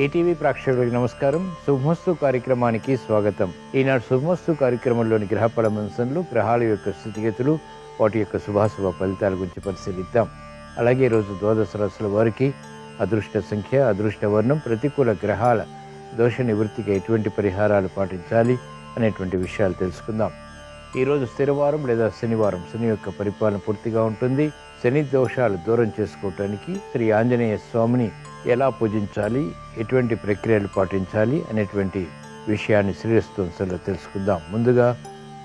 ETV ప్రేక్షకులకు నమస్కారం. శుభమస్తు కార్యక్రమానికి స్వాగతం. ఈనాడు శుభమస్తు కార్యక్రమంలోని గ్రహఫల అంశంలో గ్రహాల యొక్క స్థితిగతులు, వాటి యొక్క శుభాశుభ ఫలితాల గురించి పరిశీలిద్దాం. అలాగే ఈరోజు ద్వాదశ రాశుల వారికి అదృష్ట సంఖ్య, అదృష్ట వర్ణం, ప్రతికూల గ్రహాల దోష నివృత్తికి ఎటువంటి పరిహారాలు పాటించాలి అనేటువంటి విషయాలు తెలుసుకుందాం. ఈరోజు స్థిరవారం లేదా శనివారం. శని యొక్క పరిపాలన పూర్తిగా ఉంటుంది. శని దోషాలు దూరం చేసుకోవటానికి శ్రీ ఆంజనేయ స్వామిని ఎలా పూజించాలి, ఎటువంటి ప్రక్రియలు పాటించాలి అనేటువంటి విషయాన్ని శ్రీరస్తు తెలుసుకుందాం. ముందుగా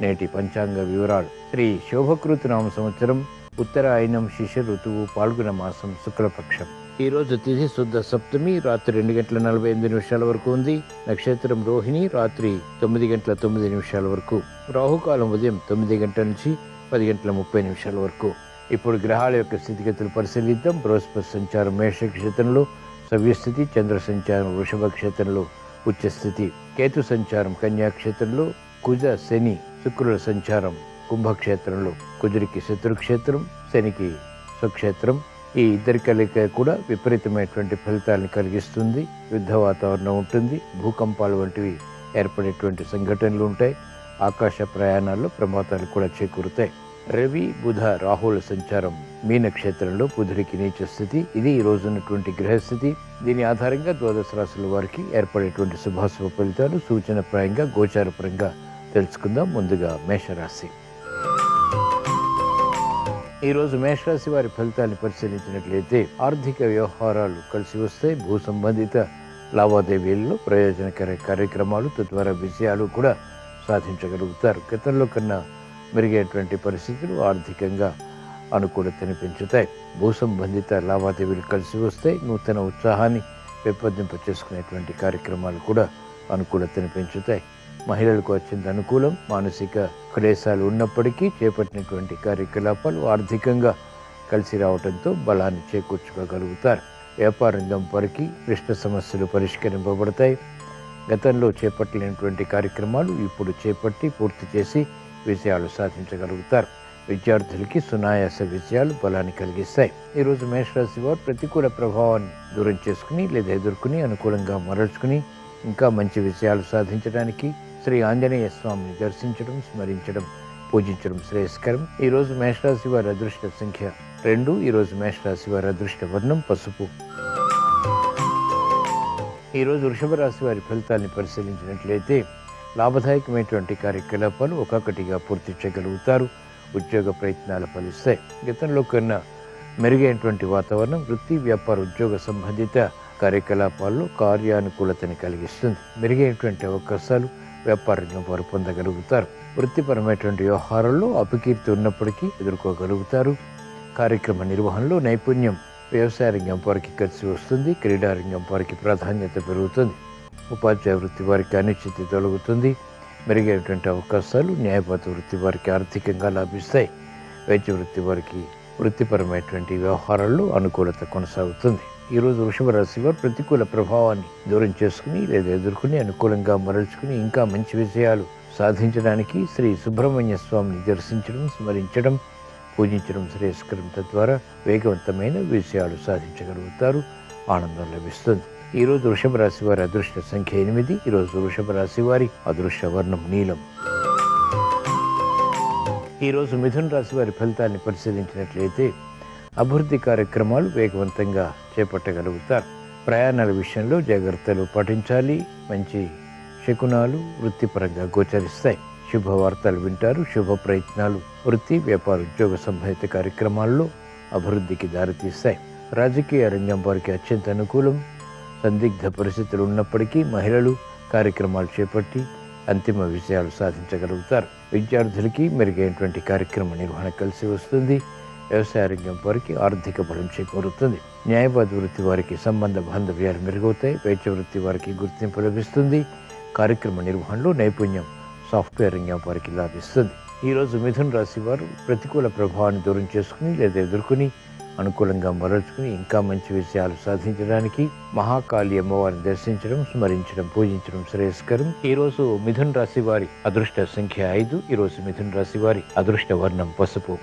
నేటి పంచాంగ వివరాలు. శ్రీ శోభకృత నామ సంవత్సరం, ఉత్తరాయణం, శిశిర ఋతువు, పాల్గొన మాసం, శుక్లపక్షం. ఈరోజు తిథి శుద్ధ సప్తమి, రాత్రి 2:48 వరకు ఉంది. నక్షత్రం రోహిణి, రాత్రి 9:09 వరకు. రాహుకాలం ఉదయం 9 గంటల నుంచి 10:30 వరకు. ఇప్పుడు గ్రహాల యొక్క స్థితిగతులు పరిశీలిద్దాం. బృహస్పతి సంచారం మేష క్షేత్రంలో సవ్యస్థితి, చంద్ర సంచారం వృషభ క్షేత్రంలో ఉచ్చస్థితి, కేతు సంచారం కన్యాక్షేత్రంలో, కుజ శని శుక్రుల సంచారం కుంభక్షేత్రంలో. కుజుడికి శత్రుక్షేత్రం, శనికి స్వక్షేత్రం. ఈ ఇద్దరి కలయిక కూడా విపరీతమైనటువంటి ఫలితాలను కలిగిస్తుంది. యుద్ధ వాతావరణం ఉంటుంది. భూకంపాలు వంటివి ఏర్పడేటువంటి సంఘటనలు ఉంటాయి. ఆకాశ ప్రయాణాల్లో ప్రమాదాలు కూడా చేకూరుతాయి. రవి, బుధ, రాహుల సంచారం మీనక్షేత్రంలో, బుధుడికి నీచ స్థితి. ఇది ఈ రోజు ఉన్నటువంటి గ్రహస్థితి. దీని ఆధారంగా ద్వాదశ రాశుల వారికి ఏర్పడేటువంటి శుభాశుభ ఫలితాలు సూచనప్రాయంగా, గోచారపరంగా తెలుసుకుందాం. ముందుగా మేషరాశి. ఈరోజు మేషరాశి వారి ఫలితాన్ని పరిశీలించినట్లయితే ఆర్థిక వ్యవహారాలు కలిసి వస్తాయి. భూ సంబంధిత లావాదేవీల్లో ప్రయోజనకర కార్యక్రమాలు, తద్వారా విజయాలు కూడా సాధించగలుగుతారు. గతంలో కన్నా మెరుగైనటువంటి పరిస్థితులు ఆర్థికంగా అనుకూలతను పెంచుతాయి. భూ సంబంధిత లావాదేవీలు కలిసి వస్తాయి. నూతన ఉత్సాహాన్ని పెంపొందింప చేసుకునేటువంటి కార్యక్రమాలు కూడా అనుకూలతను పెంచుతాయి. మహిళలకు అత్యంత అనుకూలం. మానసిక క్లేశాలు ఉన్నప్పటికీ చేపట్టినటువంటి కార్యకలాపాలు ఆర్థికంగా కలిసి రావడంతో బలాన్ని చేకూర్చుకోగలుగుతారు. వ్యాపార రంగం వారికి క్లిష్ట సమస్యలు పరిష్కరింపబడతాయి. గతంలో చేపట్టలేనటువంటి కార్యక్రమాలు ఇప్పుడు చేపట్టి పూర్తి చేసి విజయాలు సాధించగలుగుతారు. విద్యార్థులకి సునాయాస విజయాలు బలాన్ని కలిగిస్తాయి. ఈరోజు మేషరాశి వారు ప్రతికూల ప్రభావాన్ని దూరం చేసుకుని లేదా ఎదుర్కొని అనుకూలంగా మరల్చుకుని ఇంకా మంచి విజయాలు సాధించడానికి శ్రీ ఆంజనేయ స్వామిని దర్శించడం, స్మరించడం, పూజించడం శ్రేయస్కరం. ఈరోజు మేషరాశి వారి అదృష్ట సంఖ్య 2. ఈరోజు మేషరాశి వారి అదృష్ట వర్ణం పసుపు. ఈరోజు వృషభ రాశి వారి ఫలితాన్ని పరిశీలించినట్లయితే లాభదాయకమైనటువంటి కార్యకలాపాలు ఒక్కొక్కటిగా పూర్తి చేయగలుగుతారు. ఉద్యోగ ప్రయత్నాలు ఫలిస్తాయి. గతంలో కన్నా మెరుగైనటువంటి వాతావరణం వృత్తి, వ్యాపార, ఉద్యోగ సంబంధిత కార్యకలాపాల్లో కార్యానుకూలతని కలిగిస్తుంది. మెరుగైనటువంటి అవకాశాలు వ్యాపార రంగం వారు పొందగలుగుతారు. వృత్తిపరమైనటువంటి వ్యవహారాల్లో అపకీర్తి ఉన్నప్పటికీ ఎదుర్కోగలుగుతారు. కార్యక్రమ నిర్వహణలో నైపుణ్యం వ్యవసాయ రంగం వారికి కలిసి వస్తుంది. క్రీడారంగం వారికి ప్రాధాన్యత పెరుగుతుంది. ఉపాధ్యాయ వృత్తి వారికి అనిశ్చితి తొలగుతుంది. మెరుగైనటువంటి అవకాశాలు న్యాయవాద వృత్తి వారికి ఆర్థికంగా లాభిస్తాయి. వైద్య వృత్తి వారికి వృత్తిపరమైనటువంటి వ్యవహారాల్లో అనుకూలత కొనసాగుతుంది. ఈరోజు వృషభ రాశి వారు ప్రతికూల ప్రభావాన్ని దూరం చేసుకుని లేదా ఎదుర్కొని అనుకూలంగా మరల్చుకుని ఇంకా మంచి విజయాలు సాధించడానికి శ్రీ సుబ్రహ్మణ్య స్వామిని దర్శించడం, స్మరించడం, పూజించడం శ్రేయస్కరం. తద్వారా వేగవంతమైన విజయాలు సాధించగలుగుతారు. ఆనందం లభిస్తుంది. ఈరోజు వృషభ రాశి వారి అదృష్ట సంఖ్య 8. ఈరోజు వృషభ రాశి వారి అదృష్ట వర్ణం నీలం. ఈరోజు మిథున రాశి వారి ఫలితాన్ని పరిశీలించినట్లయితే అభివృద్ధి కార్యక్రమాలు వేగవంతంగా చేపట్టగలుగుతారు. ప్రయాణాల విషయంలో జాగ్రత్తలు పాటించాలి. మంచి శకునాలు వృత్తిపరంగా గోచరిస్తాయి. శుభవార్తలు వింటారు. శుభ ప్రయత్నాలు వృత్తి, వ్యాపార, ఉద్యోగ సంబంధిత కార్యక్రమాల్లో అభివృద్ధికి దారితీస్తాయి. రాజకీయ రంగం వారికి అత్యంత అనుకూలం. సందిగ్ధ పరిస్థితులు ఉన్నప్పటికీ మహిళలు కార్యక్రమాలు చేపట్టి అంతిమ విజయాలు సాధించగలుగుతారు. విద్యార్థులకి మెరుగైనటువంటి కార్యక్రమ నిర్వహణ కలిసి వస్తుంది. వ్యవసాయ రంగం వారికి ఆర్థిక బలం చేకూరుతుంది. న్యాయవాద వృత్తి వారికి సంబంధ బాంధవ్యాలు మెరుగవుతాయి. వైద్య వృత్తి వారికి గుర్తింపు లభిస్తుంది. కార్యక్రమ నిర్వహణలో నైపుణ్యం సాఫ్ట్వేర్ రంగం వారికి లాభిస్తుంది. ఈరోజు మిథున రాశి వారు ప్రతికూల ప్రభావాన్ని దూరం చేసుకుని లేదా ఎదుర్కొని అనుకూలంగా మరల్చుకుని ఇంకా మంచి విజయాలు సాధించడానికి మహాకాళి అమ్మవారిని దర్శించడం, స్మరించడం, పూజించడం శ్రేయస్కరం. ఈరోజు మిథున రాశి వారి అదృష్ట సంఖ్య 5. ఈరోజు మిథున రాశి వారి అదృష్ట వర్ణం పసుపు.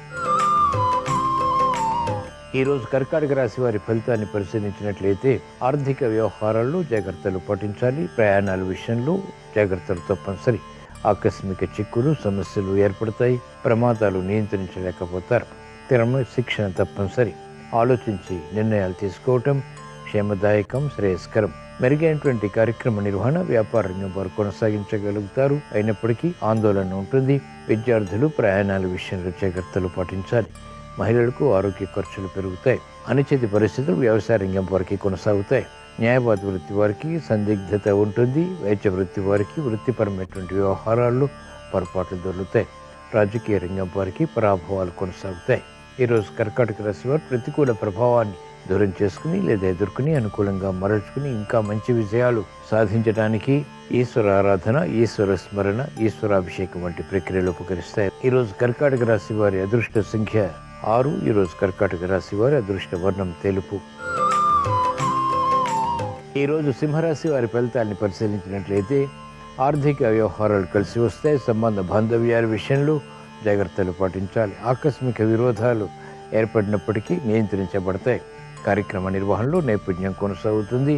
ఈరోజు కర్కాటక రాశి వారి ఫలితాన్ని పరిశీలించినట్లయితే ఆర్థిక వ్యవహారాల్లో జాగ్రత్తలు పాటించాలి. ప్రయాణాల విషయంలో జాగ్రత్తలు తప్పనిసరి. ఆకస్మిక చిక్కులు సమస్యలు ఏర్పడతాయి. ప్రమాదాలు నియంత్రించలేకపోతారు. క్రమశిక్షణ తప్పనిసరి. ఆలోచించి నిర్ణయాలు తీసుకోవటం క్షేమదాయకం, శ్రేయస్కరం. మెరుగైనటువంటి కార్యక్రమ నిర్వహణ వ్యాపార రంగం వారు కొనసాగించగలుగుతారు. అయినప్పటికీ ఆందోళన ఉంటుంది. విద్యార్థులు ప్రయాణాల విషయంలో జాగ్రత్తలు పాటించాలి. మహిళలకు ఆరోగ్య ఖర్చులు పెరుగుతాయి. అనిశ్చిత పరిస్థితులు వ్యవసాయ రంగం వారికి కొనసాగుతాయి. న్యాయవాద వృత్తి వారికి సందిగ్ధత ఉంటుంది. వైద్య వృత్తి వారికి వృత్తిపరమైనటువంటి వ్యవహారాల్లో పొరపాట్లు దొరుకుతాయి. రాజకీయ రంగం వారికి పరాభవాలు కొనసాగుతాయి. ఈరోజు కర్కాటక రాశి వారు ప్రతికూల ప్రభావాన్ని దూరం చేసుకుని లేదా ఎదుర్కొని అనుకూలంగా మరల్చుకుని ఇంకా మంచి విజయాలు సాధించడానికి ఈశ్వర ఆరాధన, ఈశ్వర స్మరణ, ఈశ్వరాభిషేకం వంటి ప్రక్రియలు ఉపకరిస్తాయి. ఈరోజు కర్కాటక రాశి వారి అదృష్ట సంఖ్య 6. ఈరోజు కర్కాటక రాశి వారి అదృష్ట వర్ణం తెలుపు. ఈరోజు సింహరాశి వారి ఫలితాన్ని పరిశీలించినట్లయితే ఆర్థిక వ్యవహారాలు కలిసి వస్తాయి. సంబంధ బాంధవ్యాల విషయంలో జాగ్రత్తలు పాటించాలి. ఆకస్మిక విరోధాలు ఏర్పడినప్పటికీ నియంత్రించబడతాయి. కార్యక్రమ నిర్వహణలో నైపుణ్యం కొనసాగుతుంది.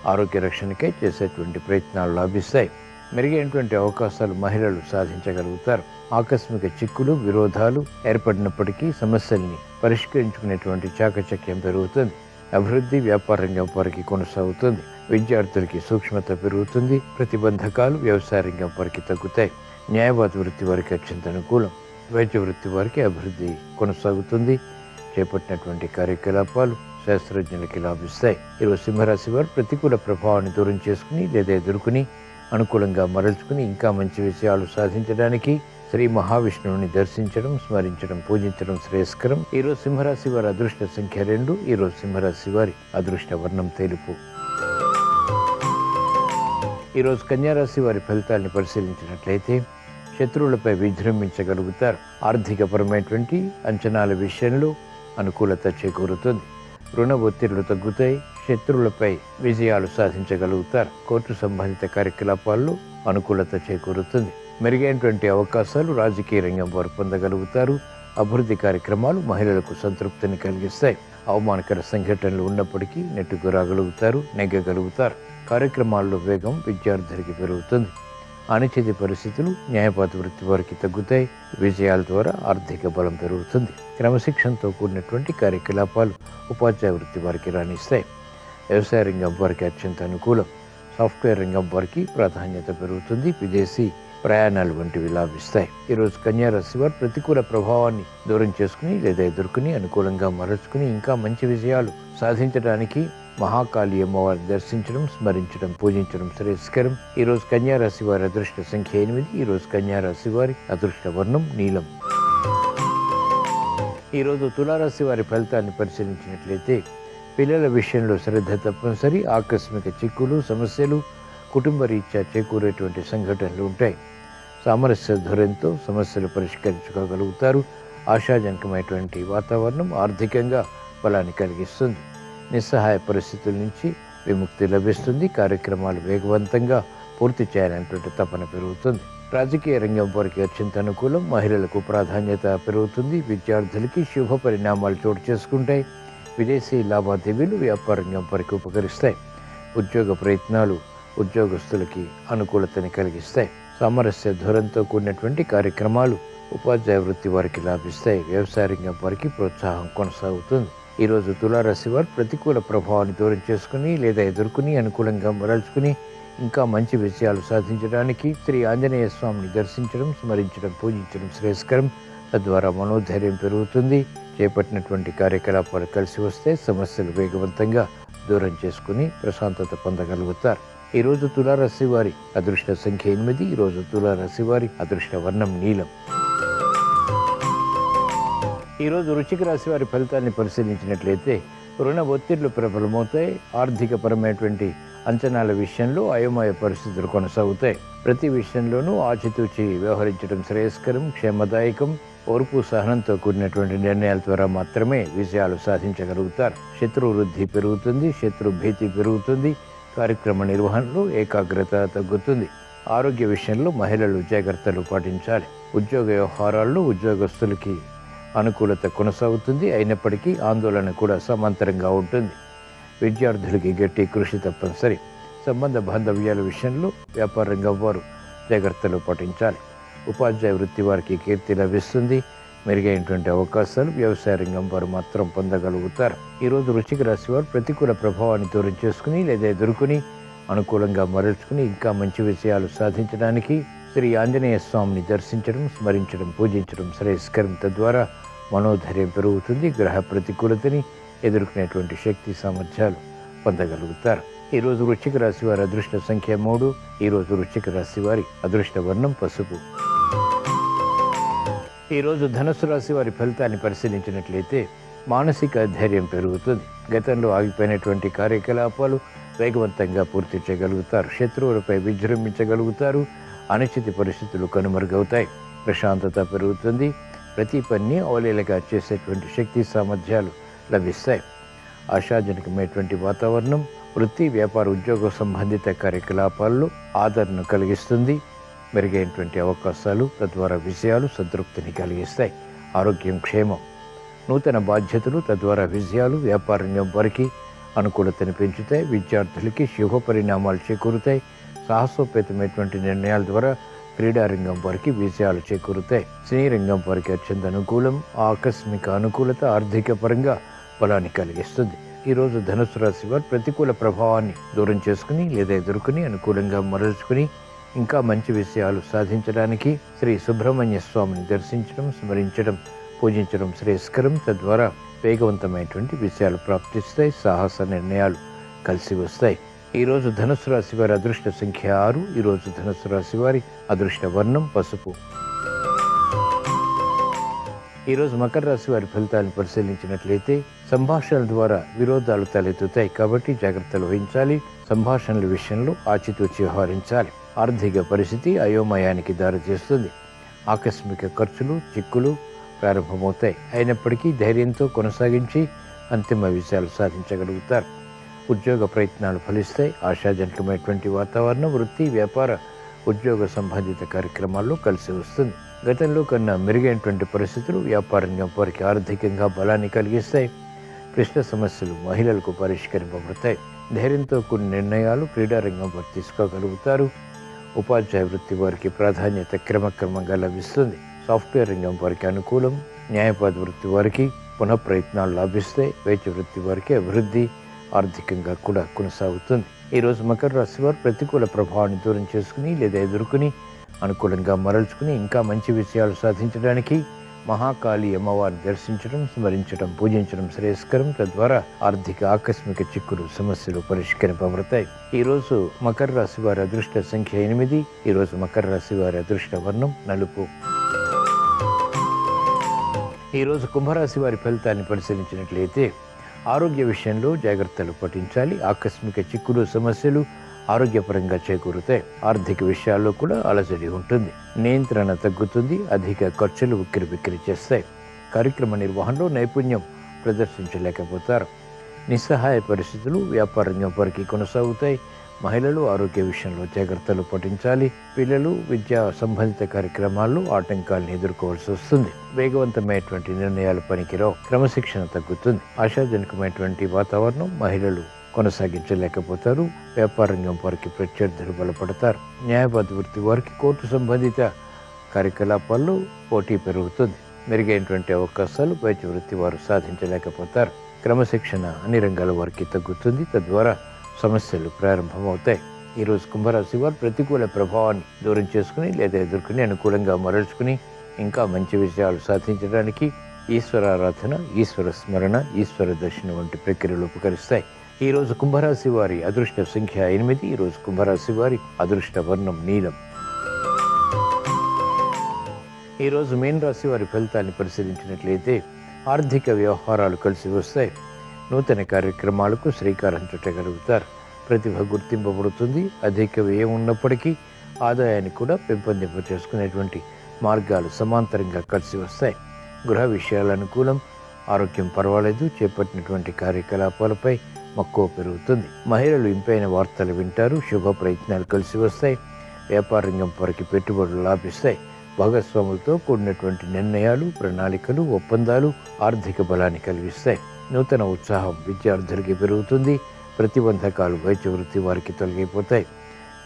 ఆరోగ్య రక్షణకై చేసేటువంటి ప్రయత్నాలు లాభిస్తాయి. మెరుగైనటువంటి అవకాశాలు మహిళలు సాధించగలుగుతారు. ఆకస్మిక చిక్కులు విరోధాలు ఏర్పడినప్పటికీ సమస్యల్ని పరిష్కరించుకునేటువంటి చాకచక్యం పెరుగుతుంది. అభివృద్ధి వ్యాపార రంగం వారికి కొనసాగుతుంది. విద్యార్థులకి సూక్ష్మత పెరుగుతుంది. ప్రతిబంధకాలు వ్యవసాయ రంగం వారికి తగ్గుతాయి. న్యాయవాద వృత్తి వారికి అత్యంత అనుకూలం. వైద్య వృత్తి వారికి అభివృద్ధి కొనసాగుతుంది. చేపట్టినటువంటి కార్యకలాపాలు శాస్త్రజ్ఞులకి లాభిస్తాయి. ఈరోజు సింహరాశి వారు ప్రతికూల ప్రభావాన్ని దూరం చేసుకుని లేదా ఎదుర్కొని అనుకూలంగా మరల్చుకుని ఇంకా మంచి విషయాలు సాధించడానికి శ్రీ మహావిష్ణువుని దర్శించడం, స్మరించడం, పూజించడం శ్రేయస్కరం. ఈరోజు సింహరాశి వారి అదృష్ట సంఖ్య 2. ఈరోజు సింహరాశి వారి అదృష్ట వర్ణం తెలుపు. ఈరోజు కన్యారాశి వారి ఫలితాలను పరిశీలించినట్లయితే శత్రువులపై విజృంభించగలుగుతారు. ఆర్థికపరమైనటువంటి అంచనాల విషయంలో అనుకూలత చేకూరుతుంది. రుణ ఒత్తిళ్లు తగ్గుతాయి. శత్రువులపై విజయాలు సాధించగలుగుతారు. కోర్టు సంబంధిత కార్యకలాపాల్లో అనుకూలత చేకూరుతుంది. మెరుగైనటువంటి అవకాశాలు రాజకీయ రంగం వారు పొందగలుగుతారు. అభివృద్ధి కార్యక్రమాలు మహిళలకు సంతృప్తిని కలిగిస్తాయి. అవమానకర సంఘటనలు ఉన్నప్పటికీ నెట్టుకు రాగలుగుతారు, నెగ్గగలుగుతారు. కార్యక్రమాల్లో వేగం విద్యార్థులకి పెరుగుతుంది. అనిశ్చిత పరిస్థితులు న్యాయవాద వృత్తి వారికి తగ్గుతాయి. విజయాల ద్వారా ఆర్థిక బలం పెరుగుతుంది. క్రమశిక్షణతో కూడినటువంటి కార్యకలాపాలు ఉపాధ్యాయ వృత్తి వారికి రాణిస్తాయి. వ్యవసాయ రంగం వారికి అత్యంత అనుకూలం. సాఫ్ట్వేర్ రంగం వారికి ప్రాధాన్యత పెరుగుతుంది. విదేశీ ప్రయాణాలు వంటివి లాభిస్తాయి. ఈరోజు కన్యారాశి వారు ప్రతికూల ప్రభావాన్ని దూరం చేసుకుని లేదా ఎదుర్కొని అనుకూలంగా మరల్చుకుని ఇంకా మంచి విజయాలు సాధించడానికి మహాకాళి అమ్మవారిని దర్శించడం, స్మరించడం, పూజించడం శ్రేయస్కరం. ఈరోజు కన్యారాశి వారి అదృష్ట సంఖ్య 8. ఈరోజు కన్యారాశి వారి అదృష్ట వర్ణం నీలం. ఈరోజు తులారాశి వారి ఫలితాన్ని పరిశీలించినట్లయితే పిల్లల విషయంలో శ్రద్ధ తప్పనిసరి. ఆకస్మిక చిక్కులు సమస్యలు కుటుంబ రీత్యా చేకూరేటువంటి సంఘటనలు ఉంటాయి. సామరస్య ధోరణితో సమస్యలు పరిష్కరించుకోగలుగుతారు. ఆశాజనకమైనటువంటి వాతావరణం ఆర్థికంగా బలాన్ని కలిగిస్తుంది. నిస్సహాయ పరిస్థితుల నుంచి విముక్తి లభిస్తుంది. కార్యక్రమాలు వేగవంతంగా పూర్తి చేయాలనేటువంటి తపన పెరుగుతుంది. రాజకీయ రంగం వారికి అత్యంత అనుకూలం. మహిళలకు ప్రాధాన్యత పెరుగుతుంది. విద్యార్థులకి శుభ పరిణామాలు చోటు చేసుకుంటాయి. విదేశీ లావాదేవీలు వ్యాపార రంగం వారికి ఉపకరిస్తాయి. ఉద్యోగ ప్రయత్నాలు ఉద్యోగస్తులకి అనుకూలతని కలిగిస్తాయి. సామరస్య ధోరణితో కూడినటువంటి కార్యక్రమాలు ఉపాధ్యాయ వృత్తి వారికి లాభిస్తాయి. వ్యవసాయ రంగం వారికి ప్రోత్సాహం కొనసాగుతుంది. ఈరోజు తులారాశి వారు ప్రతికూల ప్రభావాన్ని దూరం చేసుకుని లేదా ఎదుర్కొని అనుకూలంగా మరల్చుకుని ఇంకా మంచి విజయాలు సాధించడానికి శ్రీ ఆంజనేయ స్వామిని దర్శించడం, స్మరించడం, పూజించడం శ్రేయస్కరం. తద్వారా మనోధైర్యం పెరుగుతుంది. చేపట్టినటువంటి కార్యకలాపాలు కలిసి వస్తే సమస్యలు వేగవంతంగా దూరం చేసుకుని ప్రశాంతత పొందగలుగుతారు. ఈరోజు తులారాశి వారి అదృష్ట సంఖ్య 8. ఈరోజు తులారాశి వారి అదృష్ట వర్ణం నీలం. ఈరోజు వృశ్చిక రాశి వారి ఫలితాన్ని పరిశీలించినట్లయితే రుణ ఒత్తిళ్లు ప్రబలమవుతాయి. ఆర్థికపరమైనటువంటి అంచనాల విషయంలో అయోమయ పరిస్థితులు కొనసాగుతాయి. ప్రతి విషయంలోనూ ఆచితూచి వ్యవహరించడం శ్రేయస్కరం, క్షేమదాయకం. ఓర్పు సహనంతో కూడినటువంటి నిర్ణయాల ద్వారా మాత్రమే విజయాలు సాధించగలుగుతారు. శత్రు వృద్ధి పెరుగుతుంది. శత్రు భీతి పెరుగుతుంది. కార్యక్రమ నిర్వహణలో ఏకాగ్రత తగ్గుతుంది. ఆరోగ్య విషయంలో మహిళలు జాగ్రత్తలు పాటించాలి. ఉద్యోగ వ్యవహారాల్లో ఉద్యోగస్తులకి అనుకూలత కొనసాగుతుంది. అయినప్పటికీ ఆందోళన కూడా సమాంతరంగా ఉంటుంది. విద్యార్థులకి గట్టి కృషి తప్పనిసరి. సంబంధ బాంధవ్యాల విషయంలో వ్యాపార రంగం వారు జాగ్రత్తలు పాటించాలి. ఉపాధ్యాయ వృత్తి వారికి కీర్తి లభిస్తుంది. మెరుగైనటువంటి అవకాశాలు వ్యవసాయ రంగం వారు మాత్రం పొందగలుగుతారు. ఈరోజు వృశ్చిక రాశి వారు ప్రతికూల ప్రభావాన్ని దూరం చేసుకుని లేదా ఎదుర్కొని అనుకూలంగా మరల్చుకుని ఇంకా మంచి విషయాలు సాధించడానికి శ్రీ ఆంజనేయ స్వామిని దర్శించడం, స్మరించడం, పూజించడం శ్రేయస్కరం. తద్వారా మనోధైర్యం పెరుగుతుంది. గ్రహ ప్రతికూలతని ఎదుర్కొనేటువంటి శక్తి సామర్థ్యాలు పొందగలుగుతారు. ఈరోజు వృశ్చిక రాశి వారి అదృష్ట సంఖ్య 3. ఈరోజు వృశ్చిక రాశి వారి అదృష్ట వర్ణం పసుపు. ఈరోజు ధనుస్సు రాశి వారి ఫలితాన్ని పరిశీలించినట్లయితే మానసిక ధైర్యం పెరుగుతుంది. గతంలో ఆగిపోయినటువంటి కార్యకలాపాలు వేగవంతంగా పూర్తి చేయగలుగుతారు. శత్రువులపై విజృంభించగలుగుతారు. అనిశ్చిత పరిస్థితులు కనుమరుగవుతాయి. ప్రశాంతత పెరుగుతుంది. ప్రతి పనిని అవలీలగా చేసేటువంటి శక్తి సామర్థ్యాలు లభిస్తాయి. ఆశాజనకమైనటువంటి వాతావరణం వృత్తి, వ్యాపార, ఉద్యోగ సంబంధిత కార్యకలాపాల్లో ఆదరణ కలిగిస్తుంది. మెరుగైనటువంటి అవకాశాలు, తద్వారా విజయాలు సంతృప్తిని కలిగిస్తాయి. ఆరోగ్యం క్షేమం. నూతన బాధ్యతలు, తద్వారా విజయాలు వ్యాపార రంగం వారికి అనుకూలతను పెంచుతాయి. విద్యార్థులకి శుభ పరిణామాలు చేకూరుతాయి. సాహసోపేతమైనటువంటి నిర్ణయాల ద్వారా క్రీడారంగం వారికి విజయాలు చేకూరుతాయి. సినీ రంగం వారికి అత్యంత అనుకూలం. ఆకస్మిక అనుకూలత ఆర్థిక పరంగా బలాన్ని కలిగిస్తుంది. ఈరోజు ధనుసు రాశి వారు ప్రతికూల ప్రభావాన్ని దూరం చేసుకుని లేదా ఎదుర్కొని అనుకూలంగా మరల్చుకుని ఇంకా మంచి విషయాలు సాధించడానికి శ్రీ సుబ్రహ్మణ్య స్వామిని దర్శించడం, స్మరించడం, పూజించడం శ్రేయస్కరం. తద్వారా వేగవంతమైనటువంటి విషయాలు ప్రాప్తిస్తాయి. సాహస నిర్ణయాలు కలిసి వస్తాయి. ఈరోజు ధనుసు రాశి వారి అదృష్ట సంఖ్య 6. ఈరోజు ధనుసు రాశి వారి అదృష్ట వర్ణం పసుపు. ఈరోజు మకర రాశి వారి ఫలితాలను పరిశీలించినట్లయితే సంభాషణల ద్వారా విరోధాలు తలెత్తుతాయి. కాబట్టి జాగ్రత్తలు వహించాలి. సంభాషణల విషయంలో ఆచితూచి వ్యవహరించాలి. ఆర్థిక పరిస్థితి అయోమయానికి దారితీస్తుంది. ఆకస్మిక ఖర్చులు, చిక్కులు ప్రారంభమవుతాయి. అయినప్పటికీ ధైర్యంతో కొనసాగించి అంతిమ విజయాలు సాధించగలుగుతారు. ఉద్యోగ ప్రయత్నాలు ఫలిస్తాయి. ఆశాజనకమైనటువంటి వాతావరణం వృత్తి, వ్యాపార, ఉద్యోగ సంబంధిత కార్యక్రమాల్లో కలిసి వస్తుంది. గతంలో కన్నా మెరుగైనటువంటి పరిస్థితులు వ్యాపార రంగం వారికి ఆర్థికంగా బలాన్ని కలిగిస్తాయి. క్లిష్ట సమస్యలు మహిళలకు పరిష్కరింపబడతాయి. ధైర్యంతో కొన్ని నిర్ణయాలు క్రీడారంగం వారు తీసుకోగలుగుతారు. ఉపాధ్యాయ వృత్తి వారికి ప్రాధాన్యత క్రమక్రమంగా లభిస్తుంది. సాఫ్ట్వేర్ రంగం వారికి అనుకూలం. న్యాయవాద వృత్తి వారికి పునఃప్రయత్నాలు లాభిస్తాయి. వైద్య వృత్తి వారికి అభివృద్ధి ఆర్థికంగా కూడా కొనసాగుతుంది. ఈరోజు మకర రాశి వారు ప్రతికూల ప్రభావాన్ని దూరం చేసుకుని లేదా ఎదుర్కొని అనుకూలంగా మరల్చుకుని ఇంకా మంచి విషయాలు సాధించడానికి మహాకాళి అమ్మవారిని దర్శించడం, స్మరించడం, పూజించడం శ్రేయస్కరం. తద్వారా ఆర్థిక ఆకస్మిక చిక్కులు, సమస్యలు పరిష్కరింపబడతాయి. ఈరోజు మకర రాశి వారి అదృష్ట సంఖ్య 8. ఈరోజు మకర రాశి వారి అదృష్ట వర్ణం నలుపు. ఈరోజు కుంభరాశి వారి ఫలితాన్ని పరిశీలించినట్లయితే ఆరోగ్య విషయంలో జాగ్రత్తలు పాటించాలి. ఆకస్మిక చిక్కులు, సమస్యలు ఆరోగ్యపరంగా చేకూరుతాయి. ఆర్థిక విషయాల్లో కూడా అలజడి ఉంటుంది. నియంత్రణ తగ్గుతుంది. అధిక ఖర్చులు ఉక్కిరిబిక్కిరి చేస్తాయి. కార్యక్రమ నిర్వహణలో నైపుణ్యం ప్రదర్శించలేకపోతారు. నిస్సహాయ పరిస్థితులు వ్యాపార రంగం వారికి కొనసాగుతాయి. మహిళలు ఆరోగ్య విషయంలో జాగ్రత్తలు పాటించాలి. పిల్లలు విద్యా సంబంధిత కార్యక్రమాల్లో ఆటంకాలను ఎదుర్కోవాల్సి వస్తుంది. వేగవంతమైనటువంటి నిర్ణయాలు పనికిరావు. క్రమశిక్షణ తగ్గుతుంది. ఆశాజనకమైనటువంటి వాతావరణం మహిళలు కొనసాగించలేకపోతారు. వ్యాపార రంగం వారికి ప్రత్యర్థులు బలపడతారు. న్యాయవాద వృత్తి వారికి కోర్టు సంబంధిత కార్యకలాపాల్లో పోటీ పెరుగుతుంది. మెరుగైనటువంటి అవకాశాలు వైద్య వృత్తి వారు సాధించలేకపోతారు. క్రమశిక్షణ అన్ని రంగాల వారికి తగ్గుతుంది. తద్వారా సమస్యలు ప్రారంభమవుతాయి. ఈరోజు కుంభరాశి వారు ప్రతికూల ప్రభావాన్ని దూరం చేసుకుని లేదా ఎదుర్కొని అనుకూలంగా మరల్చుకుని ఇంకా మంచి విజయాలు సాధించడానికి ఈశ్వరారాధన, ఈశ్వర స్మరణ, ఈశ్వర దర్శనం వంటి ప్రక్రియలు ఉపకరిస్తాయి. ఈరోజు కుంభరాశి వారి అదృష్ట సంఖ్య 8. ఈరోజు కుంభరాశి వారి అదృష్ట వర్ణం నీలం. ఈరోజు మీన రాశి వారి ఫలితాన్ని పరిశీలించినట్లయితే ఆర్థిక వ్యవహారాలు కలిసి వస్తాయి. నూతన కార్యక్రమాలకు శ్రీకారం చుట్టగలుగుతారు. ప్రతిభ గుర్తింపబడుతుంది. అధిక వ్యయం ఉన్నప్పటికీ ఆదాయాన్ని కూడా పెంపొందింప చేసుకునేటువంటి మార్గాలు సమాంతరంగా కలిసి వస్తాయి. గృహ విషయాల అనుకూలం. ఆరోగ్యం పర్వాలేదు. చేపట్టినటువంటి కార్యకలాపాలపై మక్కువ పెరుగుతుంది. మహిళలు ఇంపైన వార్తలు వింటారు. శుభ ప్రయత్నాలు కలిసి వస్తాయి. వ్యాపార రంగం వారికి పెట్టుబడులు లాభిస్తాయి. భాగస్వాములతో కూడినటువంటి నిర్ణయాలు, ప్రణాళికలు, ఒప్పందాలు ఆర్థిక బలాన్ని కలిగిస్తాయి. నూతన ఉత్సాహం విద్యార్థులకి పెరుగుతుంది. ప్రతిబంధకాలు వైద్య వృత్తి వారికి తొలగిపోతాయి.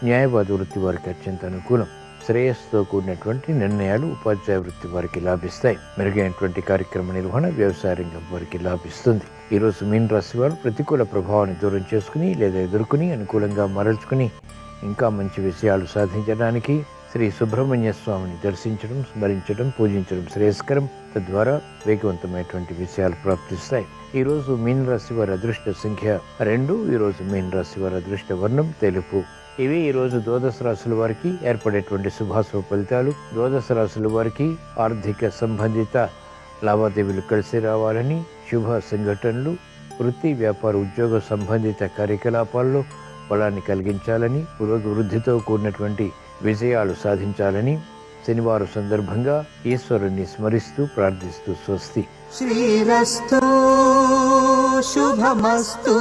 న్యాయవాద వృత్తి వారికి అత్యంత అనుకూలం. శ్రేయస్సుతో కూడినటువంటి నిర్ణయాలు ఉపాధ్యాయ వృత్తి వారికి లాభిస్తాయి. మెరుగైనటువంటి కార్యక్రమ నిర్వహణ వ్యవసాయ రంగం వారికి లాభిస్తుంది. ఈరోజు మీన రాశి వారు ప్రతికూల ప్రభావాన్ని దూరం చేసుకుని లేదా ఎదుర్కొని అనుకూలంగా మరల్చుకుని ఇంకా మంచి విషయాలు సాధించడానికి శ్రీ సుబ్రహ్మణ్య స్వామిని దర్శించడం, స్మరించడం, పూజించడం శ్రేయస్కరం. తద్వారా వేగవంతమైనటువంటి విషయాలు ప్రాప్తిస్తాయి. ఈరోజు మీన రాశి వారి అదృష్ట సంఖ్య 2. ఈరోజు మీన రాశి వారి అదృష్ట వర్ణం తెలుపు. ఇవి ఈరోజు ద్వాదశ రాశుల వారికి ఏర్పడేటువంటి శుభాశుభ ఫలితాలు. ద్వాదశ రాశుల వారికి ఆర్థిక సంబంధిత లావాదేవీలు కలిసి రావాలని, శుభ సంఘటనలు, వృత్తి, వ్యాపార, ఉద్యోగ సంబంధిత కార్యకలాపాల్లో బలాన్ని కలిగించాలని, పురోగవృద్ధితో కూడినటువంటి విజయాలు సాధించాలని శనివారం సందర్భంగా ఈశ్వరుణ్ణి స్మరిస్తూ ప్రార్థిస్తూ స్వస్తి. శ్రీరస్తు శుభమస్తు.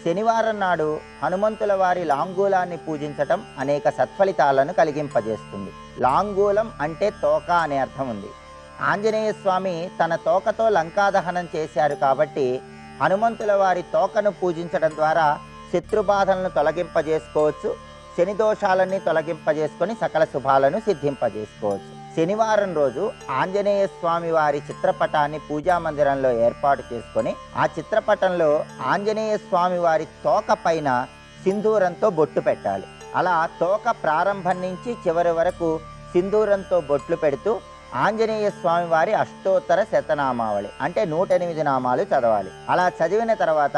శనివారం నాడు హనుమంతుల వారి లాంగూలాన్ని పూజించటం అనేక సత్ఫలితాలను కలిగింపజేస్తుంది. లాంగూలం అంటే తోక అనే అర్థం ఉంది. ఆంజనేయ స్వామి తన తోకతో లంకాదహనం చేశారు కాబట్టి హనుమంతుల వారి తోకను పూజించడం ద్వారా శత్రుబాధలను తొలగింపజేసుకోవచ్చు. శని దోషాలన్నీ తొలగింపజేసుకొని సకల శుభాలను సిద్ధింపజేసుకోవచ్చు. శనివారం రోజు ఆంజనేయ స్వామి వారి చిత్రపటాన్ని పూజా మందిరంలో ఏర్పాటు చేసుకొని ఆ చిత్రపటంలో ఆంజనేయ స్వామి వారి తోక పైన సింధూరంతో బొట్టు పెట్టాలి. అలా తోక ప్రారంభం నుంచి చివరి వరకు సింధూరంతో బొట్లు పెడుతూ ఆంజనేయ స్వామి వారి అష్టోత్తర శతనామావళి అంటే 108 నామాలు చదవాలి. అలా చదివిన తర్వాత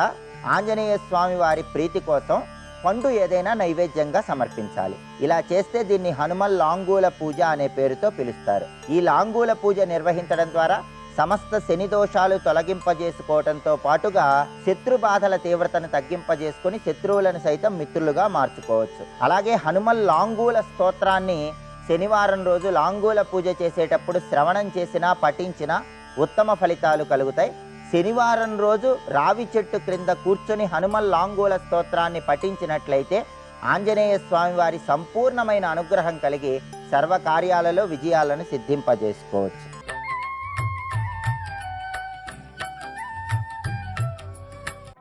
ఆంజనేయ స్వామి వారి ప్రీతి కోసం పండు ఏదైనా నైవేద్యంగా సమర్పించాలి. ఇలా చేస్తే దీన్ని హనుమల్ లాంగూల పూజ అనే పేరుతో పిలుస్తారు. ఈ లాంగూల పూజ నిర్వహించడం ద్వారా సమస్త శని దోషాలు తొలగింపజేసుకోవడంతో పాటుగా శత్రు బాధల తీవ్రతను తగ్గింపజేసుకుని శత్రువులను సైతం మిత్రులుగా మార్చుకోవచ్చు. అలాగే హనుమల్ లాంగూల స్తోత్రాన్ని శనివారం రోజు లాంగూల పూజ చేసేటప్పుడు శ్రవణం చేసినా పఠించినా ఉత్తమ ఫలితాలు కలుగుతాయి. శనివారం రోజు రావి చెట్టు క్రింద కూర్చొని హనుమల్ లాంగూల స్తోత్రాన్ని పఠించినట్లయితే ఆంజనేయ స్వామి వారి సంపూర్ణమైన అనుగ్రహం కలిగి సర్వకార్యాలలో విజయాలను సిద్ధింపజేసుకోవచ్చు.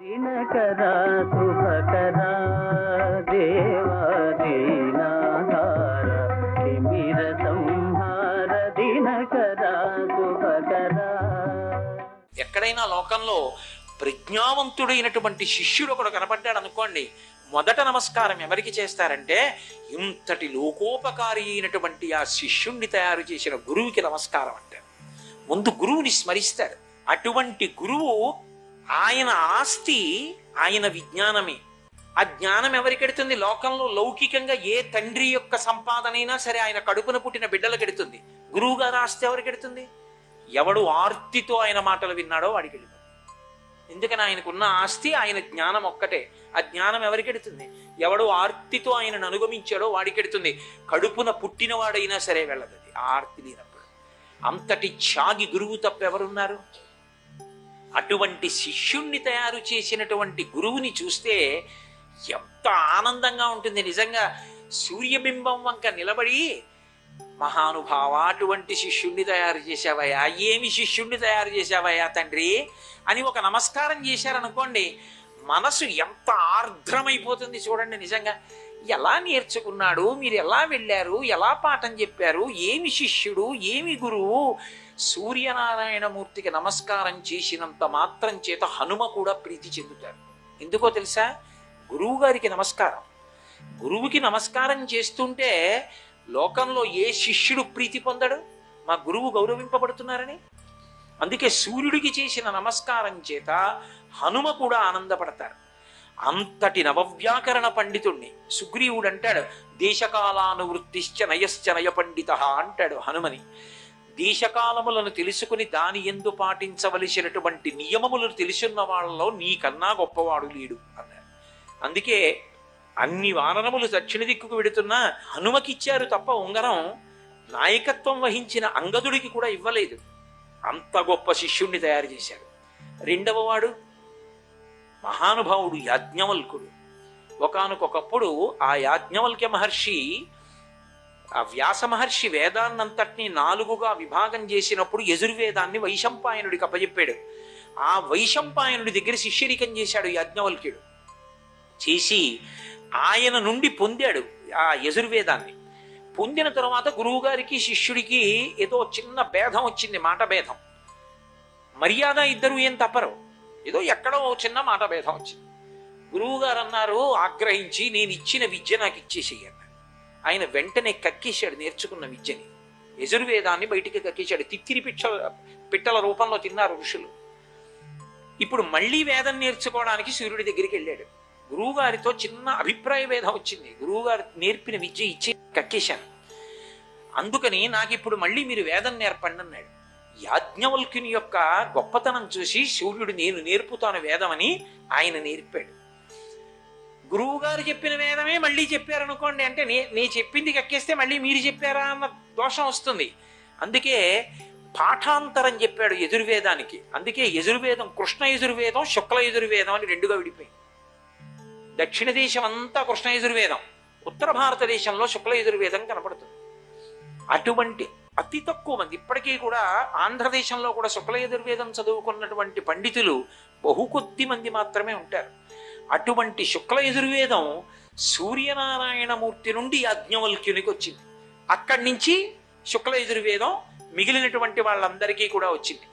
దినకరా శుభకరా దేవా దీనాధార తిమిర సంహార దినకరా శుభకరా. ఎక్కడైనా లోకంలో ప్రజ్ఞావంతుడైనటువంటి శిష్యుడు ఒకడు కనపడ్డాడు అనుకోండి, మొదట నమస్కారం ఎవరికి చేస్తారంటే ఇంతటి లోకోపకారి అయినటువంటి ఆ శిష్యుణ్ణి తయారు చేసిన గురువుకి నమస్కారం అంటారు. ముందు గురువుని స్మరిస్తాడు. అటువంటి గురువు ఆయన ఆస్తి, ఆయన విజ్ఞానమే. ఆ జ్ఞానం ఎవరికెడుతుంది? లోకంలో లౌకికంగా ఏ తండ్రి యొక్క సంపాదనైనా సరే ఆయన కడుపున పుట్టిన బిడ్డలకెడుతుంది. గురువు గారి ఆస్తి ఎవరికెడుతుంది? ఎవడు ఆర్తితో ఆయన మాటలు విన్నాడో వాడికి వెళ్ళిపోతుంది. ఎందుకని ఆయనకున్న ఆస్తి ఆయన జ్ఞానం ఒక్కటే. ఆ జ్ఞానం ఎవరికెడుతుంది? ఎవడు ఆర్తితో ఆయనను అనుగమించాడో వాడికెడుతుంది. కడుపున పుట్టినవాడైనా సరే వెళ్ళదు అది ఆ ఆర్తి లేనప్పుడు. అంతటి త్యాగి గురువు తప్ప ఎవరున్నారు? అటువంటి శిష్యుణ్ణి తయారు చేసినటువంటి గురువుని చూస్తే ఎంత ఆనందంగా ఉంటుంది. నిజంగా సూర్యబింబం వంక నిలబడి, మహానుభావ అటువంటి శిష్యుణ్ణి తయారు చేశావయ్యా, ఏమి శిష్యుణ్ణి తయారు చేశావయ్యా తండ్రి అని ఒక నమస్కారం చేశారనుకోండి, మనసు ఎంత ఆర్ద్రమైపోతుంది చూడండి. నిజంగా ఎలా నేర్చుకున్నాడు, మీరు ఎలా వెళ్ళారు, ఎలా పాఠం చెప్పారు, ఏమి శిష్యుడు, ఏమి గురువు. సూర్యనారాయణమూర్తికి నమస్కారం చేసినంత మాత్రం చేత హనుమ కూడా ప్రీతి చెందుతారు. ఎందుకో తెలుసా? గురువు గారికి నమస్కారం. గురువుకి నమస్కారం చేస్తుంటే లోకంలో ఏ శిష్యుడు ప్రీతి పొందడు? మా గురువు గౌరవింపబడుతున్నారని. అందుకే సూర్యుడికి చేసిన నమస్కారం చేత హనుమ కూడా ఆనందపడతారు. అంతటి నవవ్యాకరణ పండితుణ్ణి సుగ్రీవుడు అంటాడు, దేశకాలానువృత్తిశ్చ నయశ్చ నయ పండిత అంటాడు హనుమని. దేశకాలములను తెలుసుకుని దాని యందు పాటించవలసినటువంటి నియమములను తెలుసున్న వాళ్ళలో నీకన్నా గొప్పవాడు లేడు అన్నారు. అందుకే అన్ని వానరములు దక్షిణ దిక్కుకు వెడుతున్నా హనుమకిచ్చారు తప్ప ఉంగరం నాయకత్వం వహించిన అంగదుడికి కూడా ఇవ్వలేదు. అంత గొప్ప శిష్యుణ్ణి తయారు చేశారు. రెండవ వాడు మహానుభావుడు యాజ్ఞవల్కుడు. ఒకానొకప్పుడు ఆ యాజ్ఞవల్క్య మహర్షి ఆ వ్యాస మహర్షి వేదాన్నంతటినీ 4గా విభాగం చేసినప్పుడు యజుర్వేదాన్ని వైశంపాయనుడికి అప్పచెప్పాడు. ఆ వైశంపాయనుడి దగ్గర శిష్యరికం చేశాడు యాజ్ఞవల్క్యుడు. చేసి ఆయన నుండి పొందాడు ఆ యజుర్వేదాన్ని. పొందిన తరువాత గురువుగారికి శిష్యుడికి ఏదో చిన్న భేదం వచ్చింది, మాట భేదం. మర్యాద ఇద్దరు ఏం తప్పరు, ఏదో ఎక్కడో చిన్న మాట భేదం వచ్చింది. గురువుగారు అన్నారు ఆగ్రహించి, నేను ఇచ్చిన విద్య నాకు ఇచ్చేసేయన్నారు. ఆయన వెంటనే కక్కేశాడు నేర్చుకున్న విద్యని, యజుర్వేదాన్ని బయటికి కక్కేశాడు. తిత్తిరి పిట్టల రూపంలో తిన్నారు ఋషులు. ఇప్పుడు మళ్ళీ వేదం నేర్చుకోవడానికి సూర్యుడి దగ్గరికి వెళ్ళాడు. గురువుగారితో చిన్న అభిప్రాయ భేదం వచ్చింది. గురువుగారు నేర్పిన విద్య ఇచ్చి కక్కేశాను, అందుకని నాకు ఇప్పుడు మళ్ళీ మీరు వేదం నేర్పండి అన్నాడు. యాజ్ఞవల్క్యుని యొక్క గొప్పతనం చూసి సూర్యుడు నేను నేర్పుతాను వేదమని ఆయన నేర్పాడు. గురువుగారు చెప్పిన వేదమే మళ్ళీ చెప్పారనుకోండి, అంటే నే చెప్పింది కక్కేస్తే మళ్ళీ మీరు చెప్పారా అన్న దోషం వస్తుంది. అందుకే పాఠాంతరం చెప్పాడు యజుర్వేదానికి. అందుకే యజుర్వేదం కృష్ణ యజుర్వేదం, శుక్ల యజుర్వేదం అని 2గా విడిపోయింది. దక్షిణ దేశం అంతా కృష్ణ యజుర్వేదం, ఉత్తర భారతదేశంలో శుక్ల యజుర్వేదం కనపడుతుంది. అటువంటి అతి తక్కువ మంది, ఇప్పటికీ కూడా ఆంధ్రదేశంలో కూడా శుక్ల యజుర్వేదం చదువుకున్నటువంటి పండితులు బహు కొద్ది మంది మాత్రమే ఉంటారు. అటువంటి శుక్ల యజుర్వేదం సూర్యనారాయణమూర్తి నుండి యాజ్ఞవల్క్యునికి వచ్చింది. అక్కడి నుంచి శుక్ల యజుర్వేదం మిగిలినటువంటి వాళ్ళందరికీ కూడా వచ్చింది.